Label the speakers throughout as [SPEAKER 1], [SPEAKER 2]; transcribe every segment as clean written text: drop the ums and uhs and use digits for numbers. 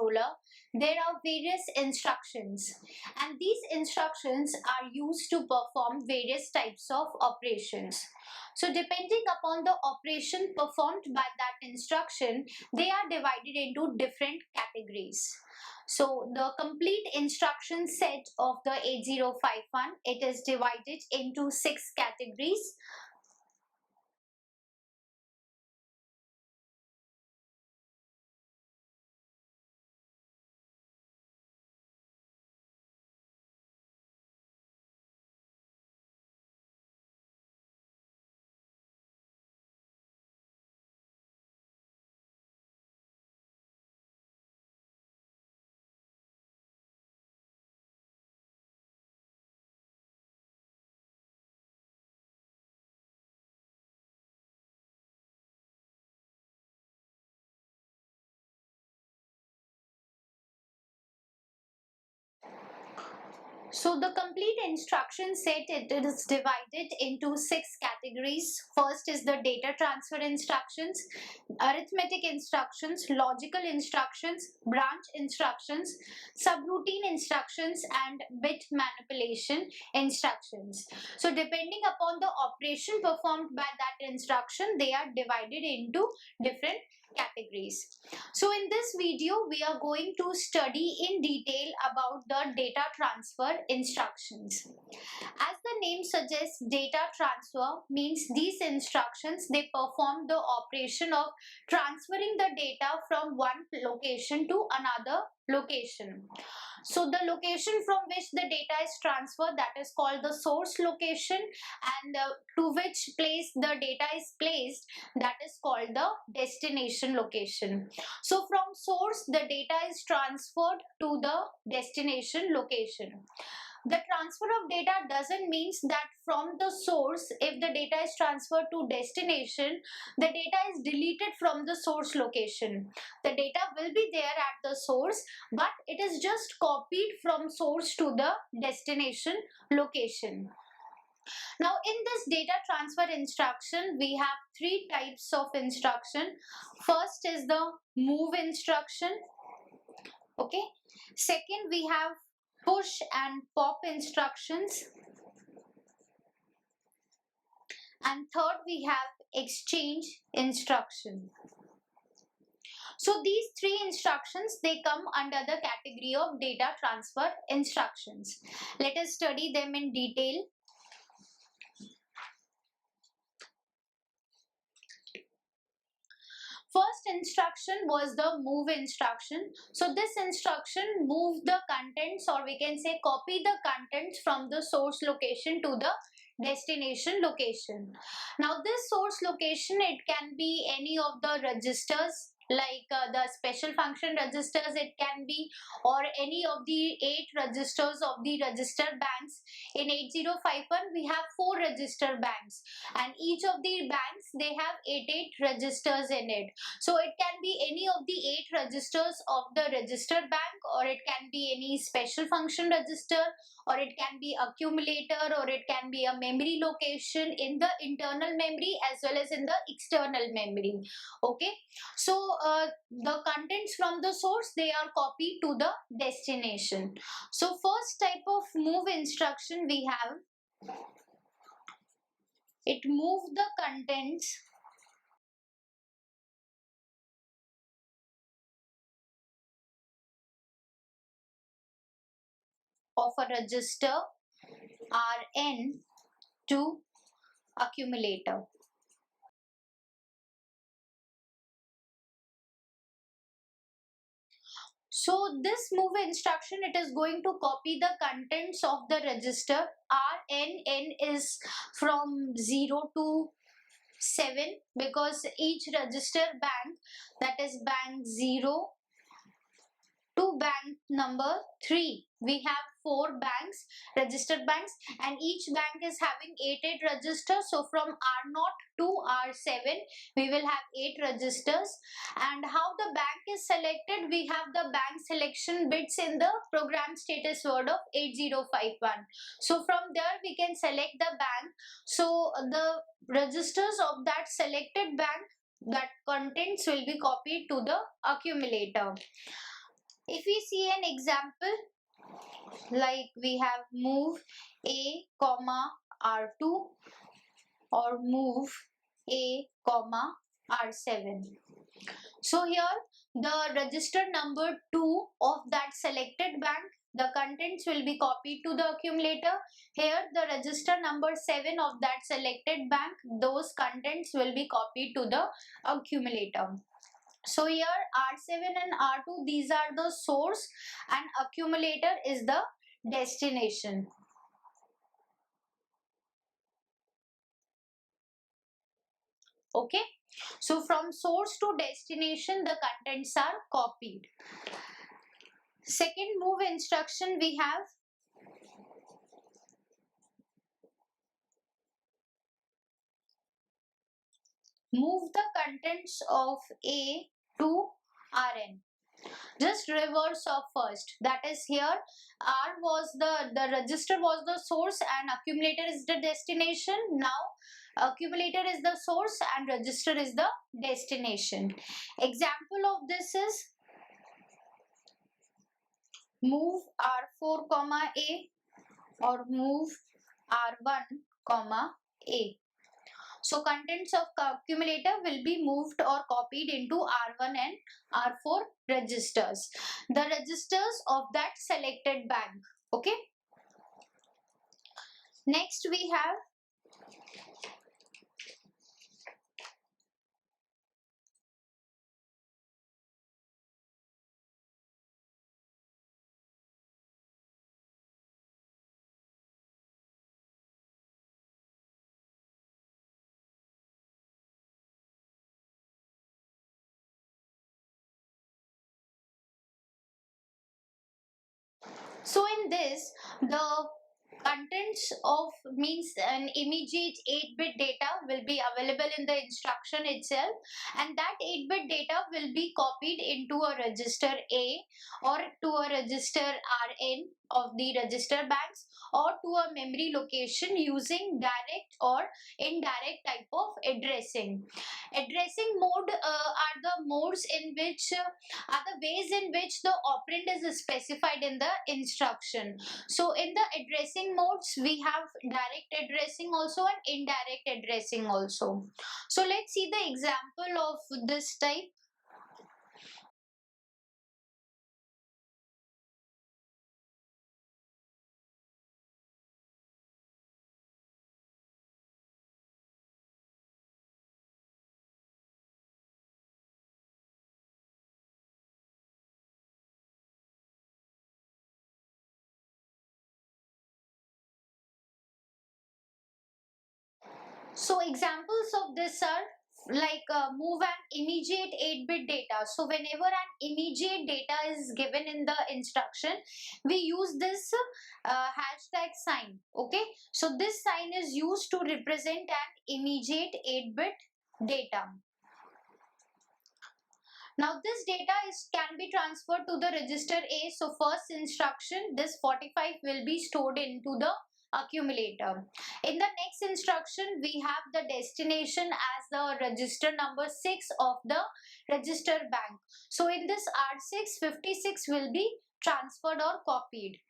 [SPEAKER 1] microcontroller, there are various instructions, and these instructions are used to perform various types of operations. So depending upon the operation performed by that instruction, they are divided into different categories. So the complete instruction set of the 8051, it is divided into 6 categories. So the complete instruction set, it is divided into 6 categories. First is the data transfer instructions, arithmetic instructions, logical instructions, branch instructions, subroutine instructions, and bit manipulation instructions. So depending upon the operation performed by that instruction, they are divided into different categories. So in this video, we are going to study in detail about the data transfer instructions. As the name suggests, data transfer means these instructions, they perform the operation of transferring the data from one location to another location. So the location from which the data is transferred, that is called the source location, and to which place the data is placed, that is called the destination location. So from source, the data is transferred to the destination location. The transfer of data doesn't mean that from the source, if the data is transferred to destination, the data is deleted from the source location. The data will be there at the source, but it is just copied from source to the destination location. Now in this data transfer instruction, we have 3 types of instruction. First is the move instruction. Okay. Second, we have push and pop instructions, and third we have exchange instruction. So these 3 instructions, they come under the category of data transfer instructions. Let us study them in detail. First instruction was the move instruction. So this instruction move the contents, or we can say copy the contents from the source location to the destination location. Now this source location, it can be any of the registers, like the special function registers it can be, or any of the 8 registers of the register banks. In 8051 we have 4 register banks, and each of the banks, they have 8 registers in it. So it can be any of the 8 registers of the register bank, or it can be any special function register, or it can be accumulator, or it can be a memory location in the internal memory as well as in the external memory. Okay, so the contents from the source, they are copied to the destination. So first type of move instruction we have, it moves the contents of a register Rn to accumulator. So this move instruction, it is going to copy the contents of the register Rn. N is from 0 to 7, because each register bank, that is bank 0 to bank number 3, we have 4 banks, registered banks, and each bank is having 8 registers. So from R0 to R7 we will have 8 registers. And how the bank is selected, we have the bank selection bits in the program status word of 8051. So from there we can select the bank. So the registers of that selected bank, that contents will be copied to the accumulator. If we see an example, like we have move A comma R2 or move A comma R7. So here the register number 2 of that selected bank, the contents will be copied to the accumulator. Here the register number 7 of that selected bank, those contents will be copied to the accumulator. So here R7 and R2, these are the source and accumulator is the destination. Okay. So from source to destination, the contents are copied. Second move instruction we have move the contents of A to Rn. Just reverse of first. That is here R was the register was the source and accumulator is the destination. Now accumulator is the source and register is the destination. Example of this is move R4 comma A or move R1 comma A. So contents of accumulator will be moved or copied into R1 and R4 registers. The registers of that selected bank. Okay. Next we have so in this the contents of means an immediate 8-bit data will be available in the instruction itself, and that 8-bit data will be copied into a register A or to a register Rn of the register banks or to a memory location using direct or indirect type of addressing. Addressing mode are the modes in which are the ways in which the operand is specified in the instruction. So in the addressing modes, we have direct addressing also and indirect addressing also. So let's see the example of this type. So examples of this are like move an immediate 8-bit data. So whenever an immediate data is given in the instruction, we use this hashtag sign. Okay, so this sign is used to represent an immediate 8-bit data. Now this data can be transferred to the register A. So first instruction, this 45 will be stored into the accumulator. In the next instruction, we have the destination as the register number 6 of the register bank. So in this R6, 56 will be transferred or copied.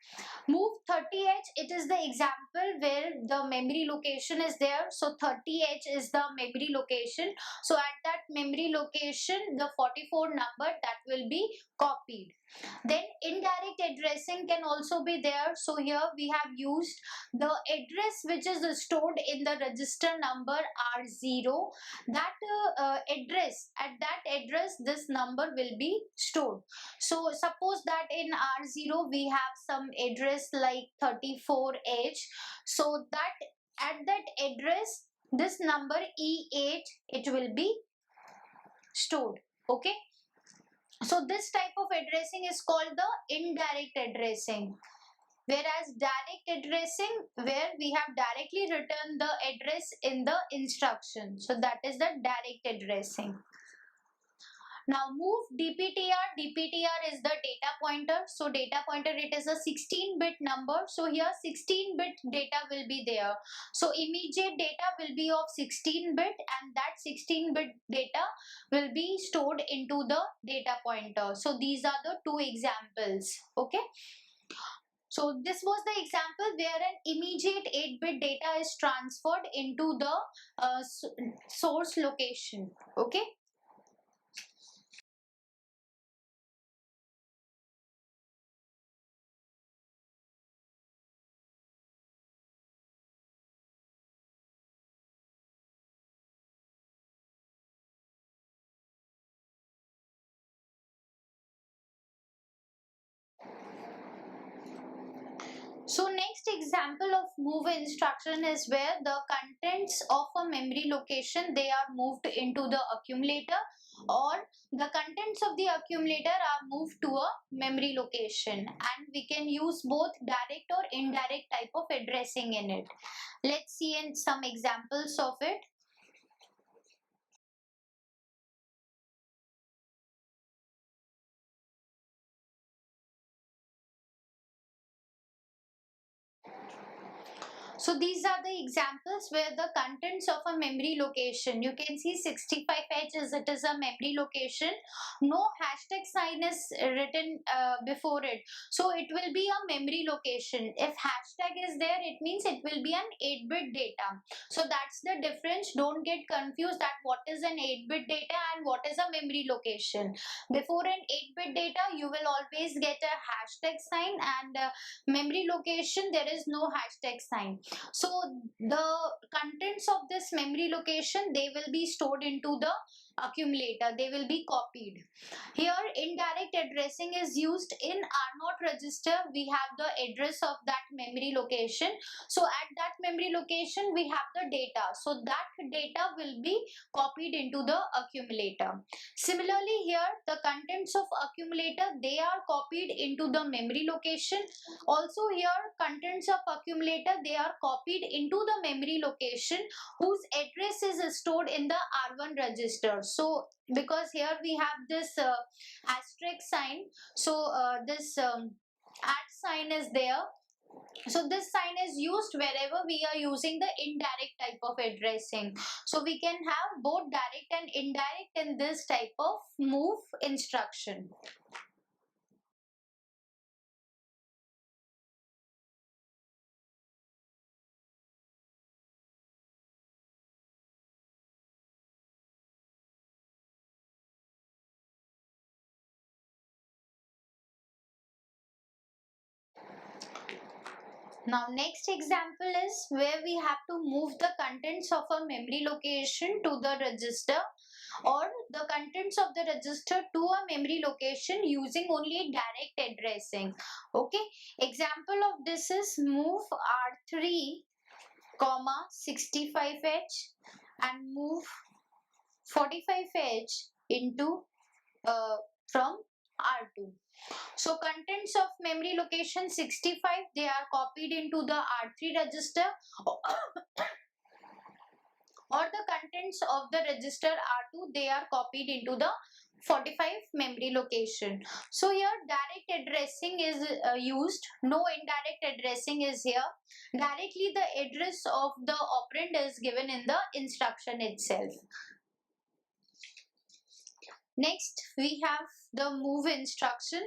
[SPEAKER 1] Move 30H, it is the example where the memory location is there. So 30H is the memory location. So at that memory location, the 44 number that will be copied. Then indirect addressing can also be there. So here we have used the address which is stored in the register number R0. That address, at that address this number will be stored. So suppose that in R0 we have some address like 34H. So that at that address this number E8 it will be stored. Okay. So this type of addressing is called the indirect addressing. Whereas direct addressing, where we have directly written the address in the instruction. So that is the direct addressing. Now move DPTR. DPTR is the data pointer. So data pointer, it is a 16-bit number. So here 16-bit data will be there. So immediate data will be of 16-bit, and that 16-bit data will be stored into the data pointer. So these are the two examples. Okay. So this was the example where an immediate 8-bit data is transferred into the source location. Okay. So next example of move instruction is where the contents of a memory location, they are moved into the accumulator, or the contents of the accumulator are moved to a memory location, and we can use both direct or indirect type of addressing in it. Let's see in some examples of it. So these are the examples where the contents of a memory location, you can see 65H is, it is a memory location. No hashtag sign is written before it. So it will be a memory location. If hashtag is there, it means it will be an 8-bit data. So that's the difference. Don't get confused that what is an 8-bit data and what is a memory location. Before an 8-bit data, you will always get a hashtag sign, and memory location, there is no hashtag sign. So the contents of this memory location, they will be stored into the accumulator, they will be copied. Here indirect addressing is used. In R0 register, we have the address of that memory location. So at that memory location, we have the data. So that data will be copied into the accumulator. Similarly, here the contents of accumulator, they are copied into the memory location. Also here contents of accumulator, they are copied into the memory location whose address is stored in the R1 register. So because here we have this asterisk sign, so this at sign is there. So this sign is used wherever we are using the indirect type of addressing. So we can have both direct and indirect in this type of move instruction. Now next example is where we have to move the contents of a memory location to the register, or the contents of the register to a memory location using only direct addressing. Okay, example of this is move R3 comma 65H and move 45H into from R2. So contents of memory location 65, they are copied into the R3 register, or the contents of the register R2, they are copied into the 45 memory location. So here direct addressing is used. No indirect addressing is here. Directly the address of the operand is given in the instruction itself. Next we have the move instruction.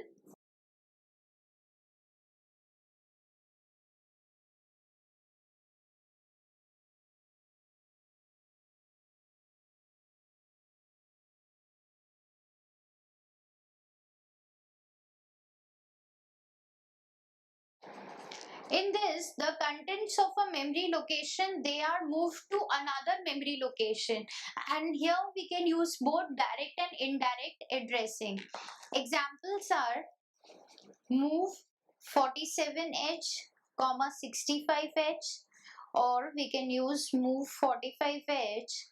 [SPEAKER 1] In this, the contents of a memory location, they are moved to another memory location, and here we can use both direct and indirect addressing. Examples are move 47H comma 65H, or we can use move 45H.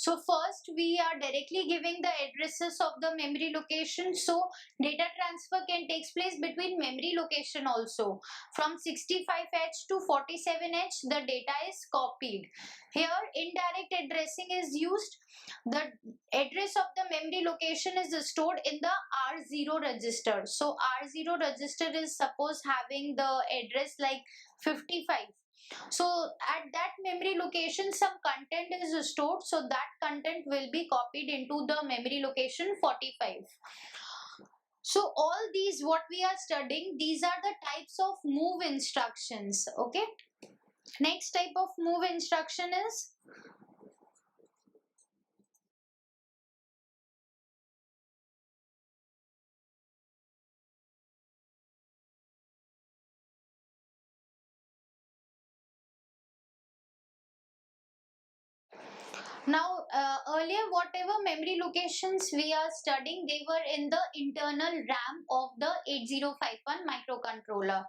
[SPEAKER 1] So first we are directly giving the addresses of the memory location. So data transfer can take place between memory location also. From 65H to 47H, the data is copied. Here indirect addressing is used. The address of the memory location is stored in the R0 register. So R0 register is suppose having the address like 55. So at that memory location some content is stored, so that content will be copied into the memory location 45. So all these what we are studying, these are the types of move instructions. Okay, next type of move instruction is now, earlier whatever memory locations we are studying, they were in the internal RAM of the 8051 microcontroller.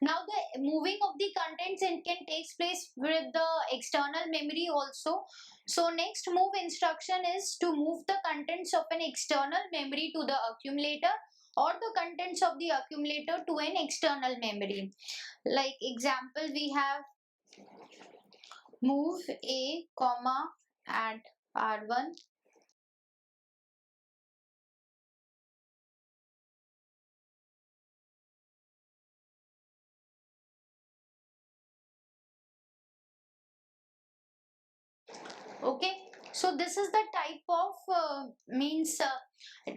[SPEAKER 1] Now the moving of the contents it can take place with the external memory also. So next move instruction is to move the contents of an external memory to the accumulator, or the contents of the accumulator to an external memory. Like example we have move A comma at R1. Okay, so this is the type of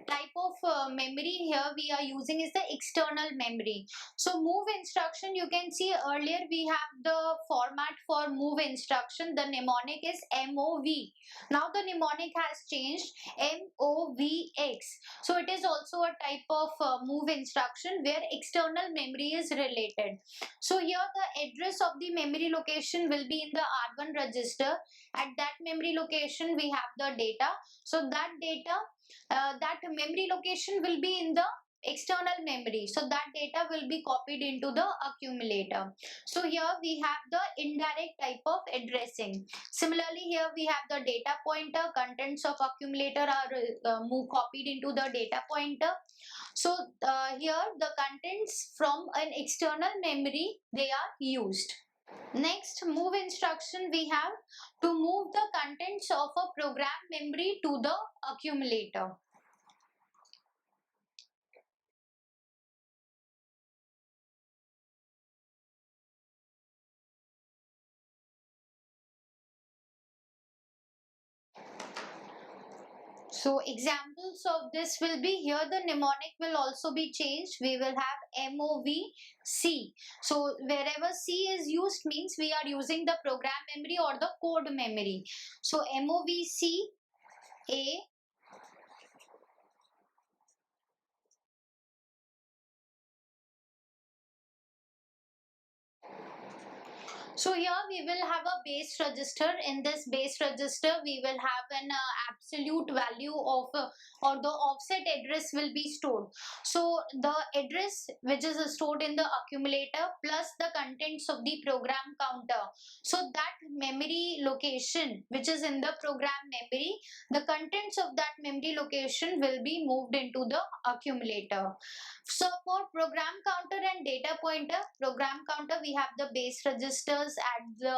[SPEAKER 1] type of memory here we are using is the external memory. So move instruction, you can see earlier we have the format for move instruction, the mnemonic is MOV. Now the mnemonic has changed, MOVX. So it is also a type of move instruction where external memory is related. So here the address of the memory location will be in the R1 register. At that memory location we have the data, so that data that memory location will be in the external memory, so that data will be copied into the accumulator. So here we have the indirect type of addressing. Similarly here we have the data pointer, contents of accumulator are copied into the data pointer. So here the contents from an external memory they are used. Next move instruction we have to move the contents of a program memory to the accumulator. So examples of this will be here the mnemonic will also be changed. We will have MOVC. So wherever C is used means we are using the program memory or the code memory. So MOVC A. So here we will have a base register. In this base register, we will have an absolute value of or the offset address will be stored. So the address which is stored in the accumulator plus the contents of the program counter. So that memory location which is in the program memory, the contents of that memory location will be moved into the accumulator. So for program counter and data pointer, program counter we have the base registers at the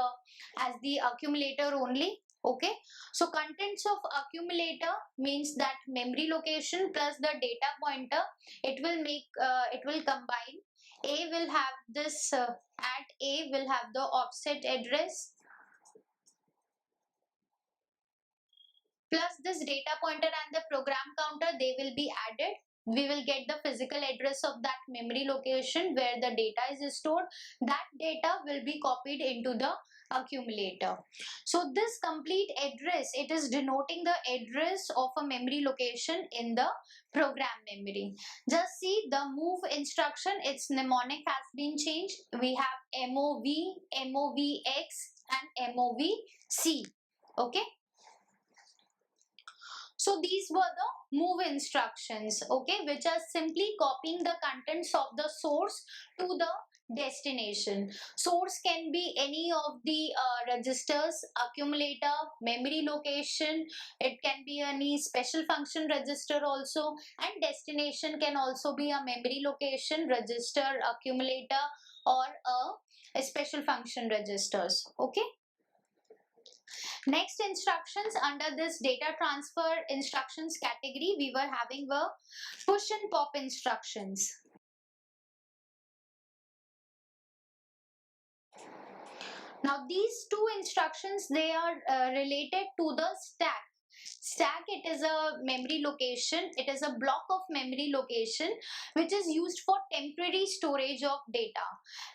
[SPEAKER 1] as the accumulator only. Okay, so contents of accumulator means that memory location plus the data pointer, it will combine. A will have this at A will have the offset address plus this data pointer and the program counter, they will be added. We will get the physical address of that memory location where the data is stored. That data will be copied into the accumulator. So this complete address, it is denoting the address of a memory location in the program memory. Just see the move instruction, its mnemonic has been changed. We have MOV, MOVX and MOVC. Okay, so these were the move instructions, okay, which are simply copying the contents of the source to the destination. Source can be any of the registers, accumulator, memory location. It can be any special function register also, and destination can also be a memory location, register, accumulator, or a special function registers. Okay. Next instructions under this data transfer instructions category, we were having a push and pop instructions. Now these two instructions, they are related to the stack. Stack, it is a memory location, it is a block of memory location which is used for temporary storage of data.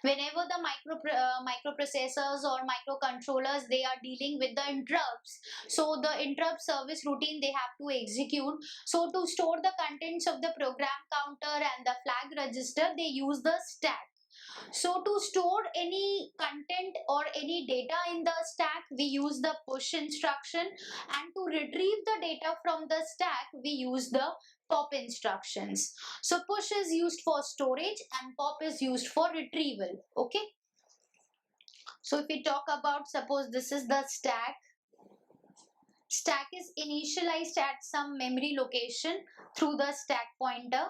[SPEAKER 1] Whenever the microprocessors or microcontrollers, they are dealing with the interrupts, so the interrupt service routine they have to execute. So to store the contents of the program counter and the flag register, they use the stack. So to store any content or any data in the stack, we use the push instruction, and to retrieve the data from the stack, we use the pop instructions. So push is used for storage and pop is used for retrieval. Okay. So if we talk about, suppose this is the stack. Stack is initialized at some memory location through the stack pointer.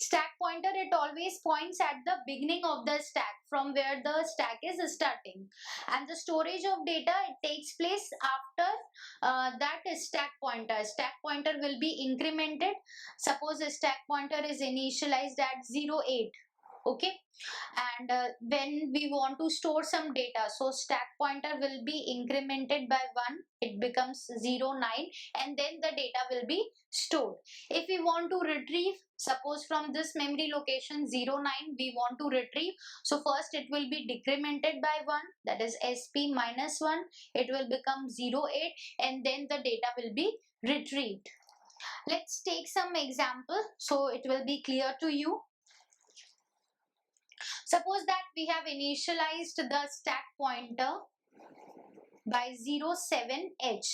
[SPEAKER 1] Stack pointer, it always points at the beginning of the stack, from where the stack is starting, and the storage of data, it takes place after that stack pointer. Stack pointer will be incremented. Suppose a stack pointer is initialized at 08. Okay, and when we want to store some data, so stack pointer will be incremented by 1, it becomes 09, and then the data will be stored. If we want to retrieve, suppose from this memory location 09 we want to retrieve, so first it will be decremented by 1, that is SP minus 1, it will become 08, and then the data will be retrieved. Let's take some example so it will be clear to you. Suppose that we have initialized the stack pointer by 07H.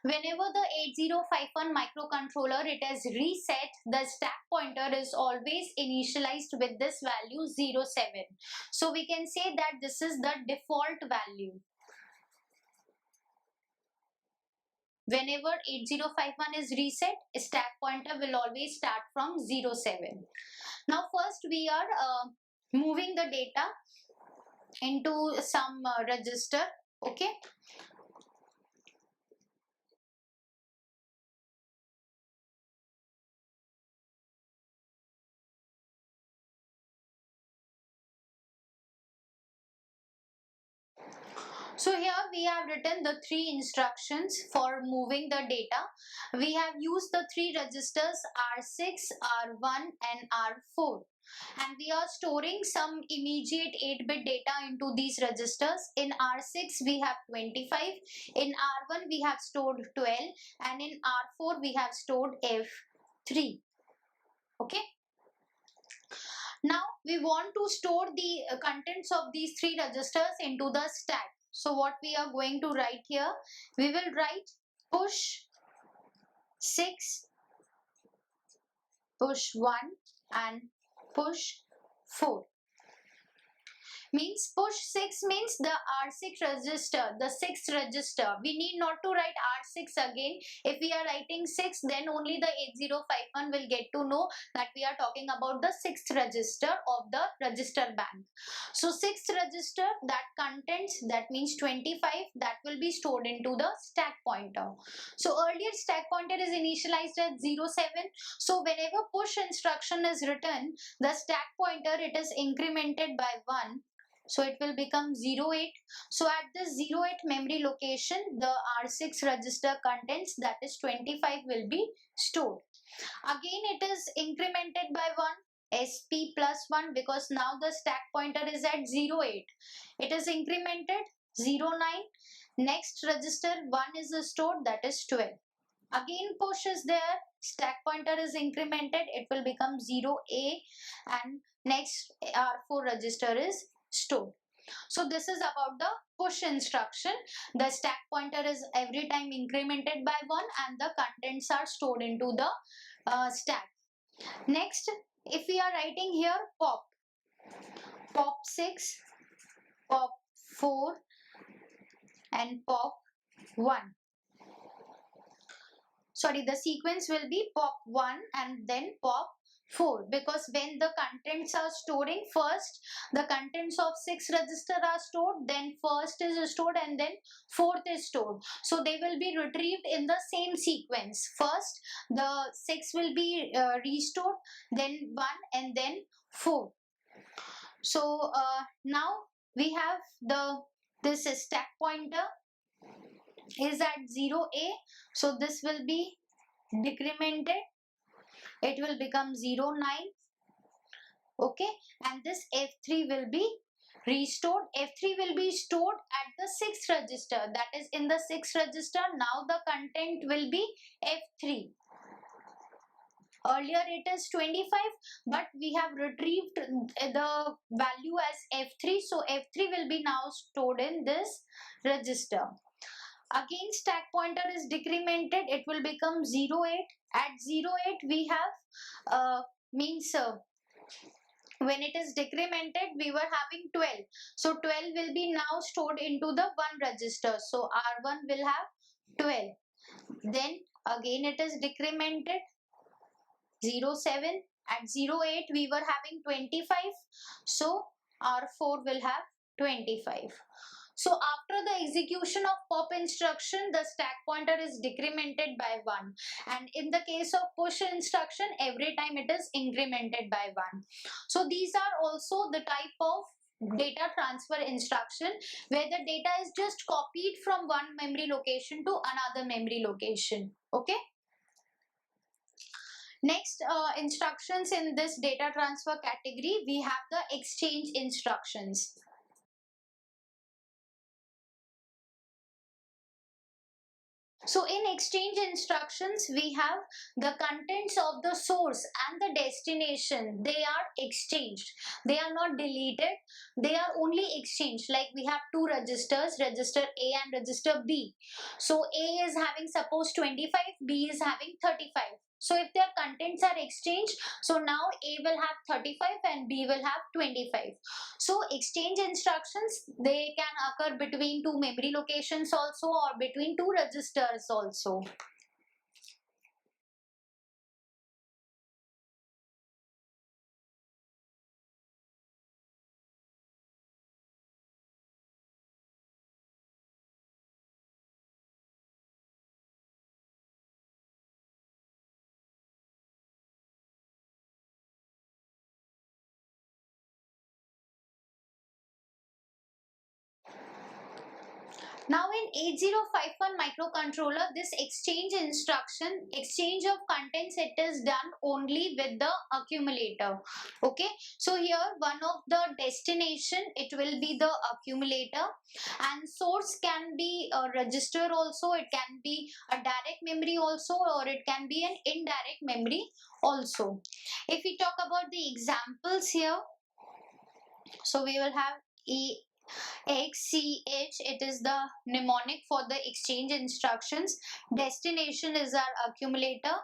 [SPEAKER 1] Whenever the 8051 microcontroller, it is reset, the stack pointer is always initialized with this value 07. So we can say that this is the default value. Whenever 8051 is reset, stack pointer will always start from 07. Now first we are moving the data into some register. Okay. So here we have written the 3 instructions for moving the data. We have used the 3 registers R6, R1 and R4. And we are storing some immediate 8-bit data into these registers. In R6 we have 25, in R1 we have stored 12, and in R4 we have stored F3. Okay. Now we want to store the contents of these 3 registers into the stack. So what we are going to write here, we will write push 6, push 1 and push 4. Means push 6 means the R6 register, the 6th register. We need not to write R6 again. If we are writing 6, then only the 8051 will get to know that we are talking about the 6th register of the register bank. So 6th register, that contents, that means 25, that will be stored into the stack pointer. So earlier stack pointer is initialized at 07. So whenever push instruction is written, the stack pointer, it is incremented by 1. So it will become 08. So at this 08 memory location, the R6 register contents, that is 25, will be stored. Again it is incremented by 1, SP plus 1, because now the stack pointer is at 08. It is incremented 09. Next register 1 is stored, that is 12. Again push is there, stack pointer is incremented, it will become 0A, and next R4 register is stored. So this is about the push instruction. The stack pointer is every time incremented by 1 and the contents are stored into the stack. Next, If we are writing here pop, pop 6, pop 4 and pop 1. Sorry, the sequence will be pop 1 and then pop 4, because when the contents are storing, first the contents of 6 register are stored, then first is stored and then fourth is stored. So they will be retrieved in the same sequence. First the 6 will be restored, then 1 and then 4. So now we have this stack pointer is at 0A, so this will be decremented, it will become 09. Okay, and this F3 will be restored. F3 will be stored at the 6th register, that is in the 6th register. Now the content will be F3. Earlier it is 25, but we have retrieved the value as F3, so F3 will be now stored in this register. Again stack pointer is decremented, it will become 08. At 08 we have when it is decremented we were having 12, so 12 will be now stored into the 1 register, so R1 will have 12. Then again it is decremented, 07. At 08 we were having 25, so R4 will have 25. So after the execution of pop instruction, the stack pointer is decremented by 1, and in the case of push instruction, every time it is incremented by 1. So these are also the type of data transfer instruction where the data is just copied from one memory location to another memory location. Okay. Next instructions in this data transfer category, we have the exchange instructions. So in exchange instructions, we have the contents of the source and the destination. They are exchanged. They are not deleted. They are only exchanged. Like we have two registers, register A and register B. So A is having suppose 25, B is having 35. So if their contents are exchanged, so now A will have 35 and B will have 25. So exchange instructions, they can occur between two memory locations also, or between two registers also. Now in 8051 microcontroller, this exchange instruction, exchange of contents, it is done only with the accumulator. Okay, so here one of the destination, it will be the accumulator, and source can be a register also, it can be a direct memory also, or it can be an indirect memory also. If we talk about the examples here, so we will have XCH, it is the mnemonic for the exchange instructions. Destination is our accumulator.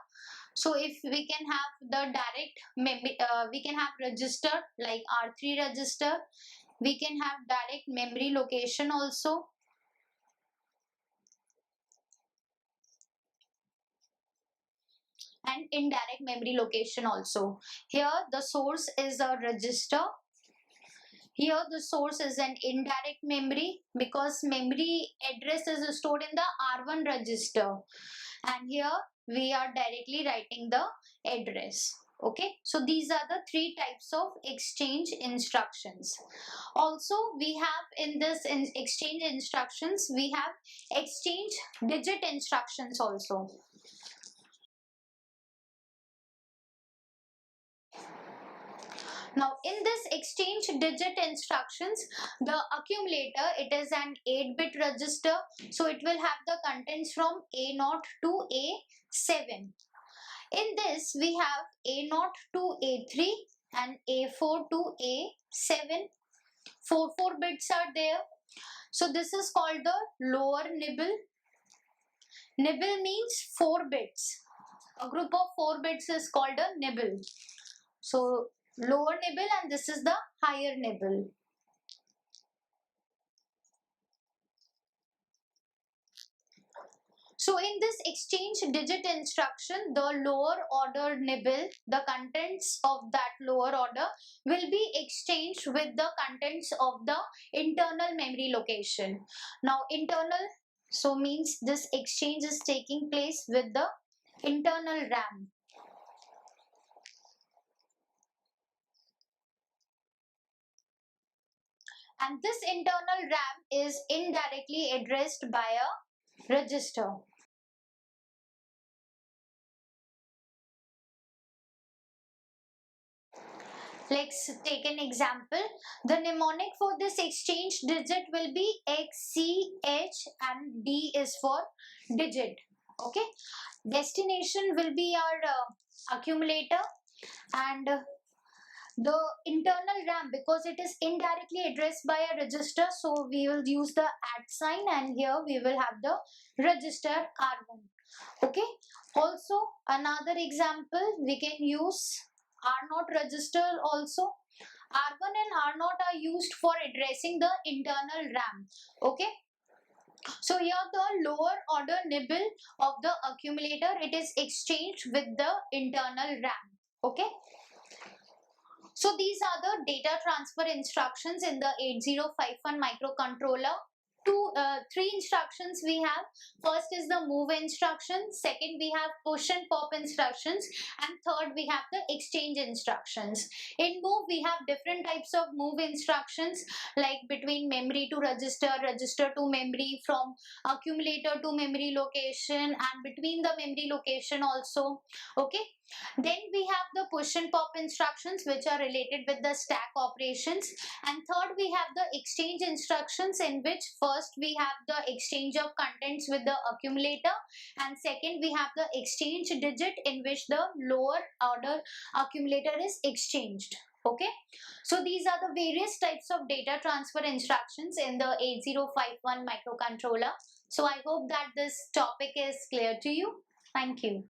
[SPEAKER 1] So if we can have the direct memory, we can have register like R3 register. We can have direct memory location also. And indirect memory location also. Here the source is a register. Here the source is an indirect memory because memory address is stored in the R1 register, and here we are directly writing the address. Okay, so these are the three types of exchange instructions. Also we have in this exchange instructions, we have exchange digit instructions also. Now in this exchange digit instructions, the accumulator, it is an 8-bit register, so it will have the contents from A0 to A7. In this we have A0 to A3 and A4 to A7. 4 bits are there. So this is called the lower nibble. Nibble means 4 bits. A group of 4 bits is called a nibble. So lower nibble and this is the higher nibble. So in this exchange digit instruction, the lower order nibble, the contents of that lower order will be exchanged with the contents of the internal memory location. Now internal, so means this exchange is taking place with the internal RAM. And this internal RAM is indirectly addressed by a register. Let's take an example. The mnemonic for this exchange digit will be X, C, H and D is for digit. Okay. Destination will be our accumulator and the internal RAM, because it is indirectly addressed by a register, so we will use the @ sign and here we will have the register R1. Okay. Also another example, we can use R0 register also. R1 and R0 are used for addressing the internal RAM. Okay. So here the lower order nibble of the accumulator, it is exchanged with the internal RAM. Okay. So these are the data transfer instructions in the 8051 microcontroller. Three instructions we have. First is the move instruction, second we have push and pop instructions, and third we have the exchange instructions. In move we have different types of move instructions, like between memory to register, register to memory, from accumulator to memory location, and between the memory location also. Okay. Then we have the push and pop instructions which are related with the stack operations, and third we have the exchange instructions, in which first we have the exchange of contents with the accumulator, and second we have the exchange digit in which the lower order accumulator is exchanged. Okay. So these are the various types of data transfer instructions in the 8051 microcontroller. So I hope that this topic is clear to you. Thank you.